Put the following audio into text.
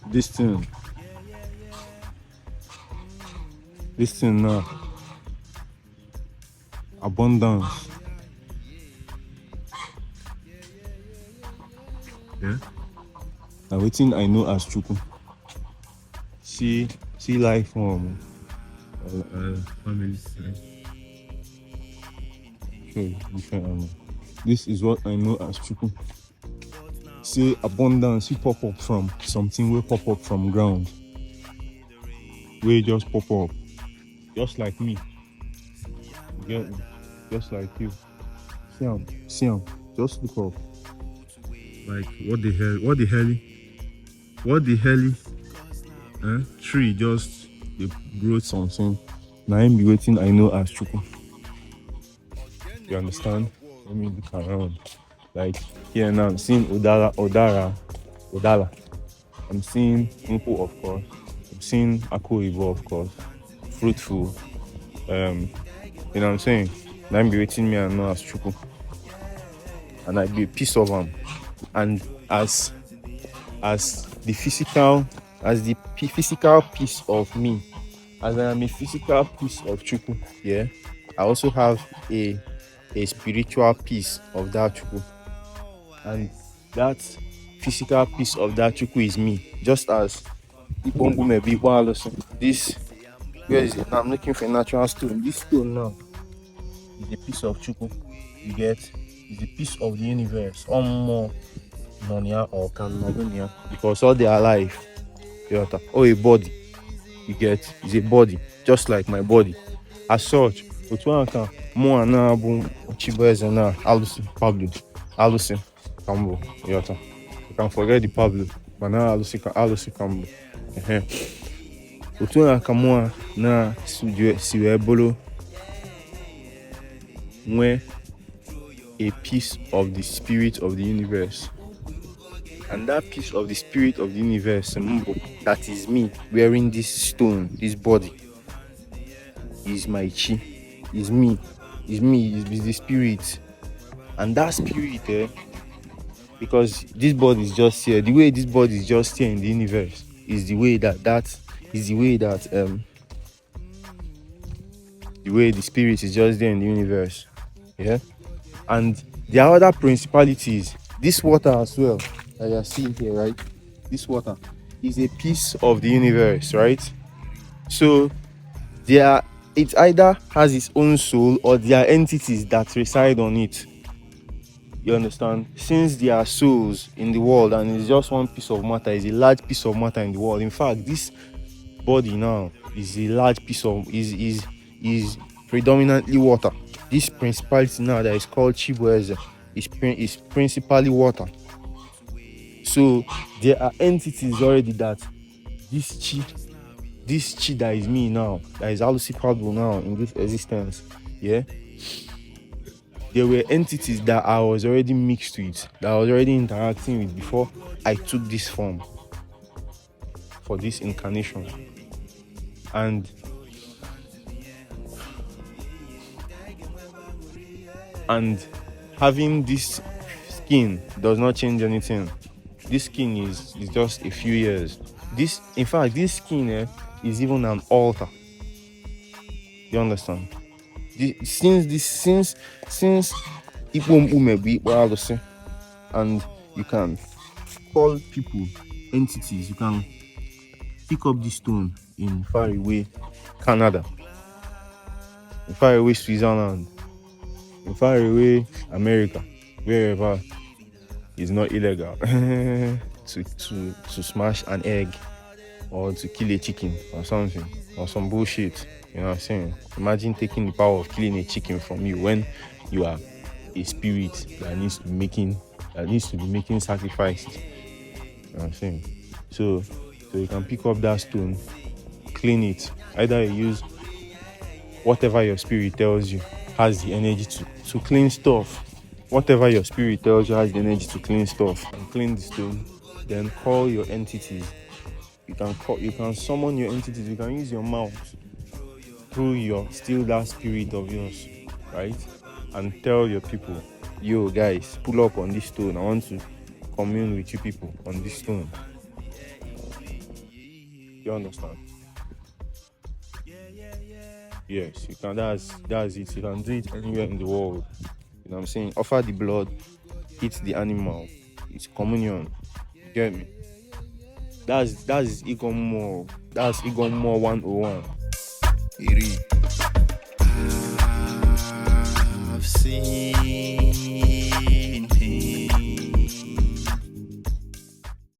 This thing. This thing now. Abundance. Yeah. Now waiting I know as Chukwu. See life from family. Okay, different. This is what I know as Chukwu. See abundance, you pop up from something will pop up from ground. We just pop up. Just like me. You get me? Just like you. See him. Just look up. Like what the hell? Tree just they grow something. Now I'm be waiting I know as Chukwu. You understand? Let me look around. Like here now I'm seeing Odala. I'm seeing Nku of course. I'm seeing Akoibo of course. Fruitful. You know what I'm saying? Now I'm be waiting me I know as Chukwu. And I be a piece of them. And as the physical piece of me, as I am a physical piece of Chukwu, yeah, I also have a spiritual piece of that Chukwu. And that physical piece of that Chukwu is me. Just as this, where is it? I'm looking for a natural stone. This stone now is a piece of Chukwu. You get? It's a piece of the universe. More Nonia or Kanonia. Because all they are alive. Or a body. You get? It's a body. Just like my body. As such, more na boom Chibweze na Alusi Pablo. Alusi Cambo. You can forget the Pablo. But now Alusi Cambo. Otuana Kamoa na Siwebolo. Mwe a piece of the spirit of the universe. And that piece of the spirit of the universe, that is me wearing this stone, this body, is my chi, is me, is the spirit. And that spirit, because this body is just here, the way this body is just here in the universe is the way that the way the spirit is just there in the universe. Yeah. And there are other principalities. This water as well, that you are seeing here, right? This water is a piece of the universe, right? So it either has its own soul or there are entities that reside on it. You understand? Since there are souls in the world and it's just one piece of matter, it's a large piece of matter in the world. In fact, this body now is a large piece of is predominantly water. This principality now that is called Chibweze is principally water. So there are entities already that this chi that is me now, that is Alusi Pablo now in this existence, yeah. There were entities that I was already mixed with, that I was already interacting with before I took this form for this incarnation. And having this skin does not change anything. This skin is just a few years. This skin is even an altar. You understand? Since and you can call people entities, you can pick up this stone in far away Canada, in far away Switzerland, in far away America, wherever it's not illegal to smash an egg or to kill a chicken or something or some bullshit. You know what I'm saying? Imagine taking the power of killing a chicken from you when you are a spirit that needs to be making sacrifices. You know what I'm saying? So you can pick up that stone, clean it. Either you use whatever your spirit tells you has the energy to clean stuff. Whatever your spirit tells you has the energy to clean stuff. And clean the stone. Then call your entities. You can summon your entities. You can use your mouth through still that spirit of yours, right? And tell your people, yo guys, pull up on this stone. I want to commune with you people on this stone. You understand? Yes, you can. That's it. You can do it anywhere in the world. You know what I'm saying? Offer the blood, eat the animal. It's communion. You get me? That's Igom more. That's Igom more 101. Iri.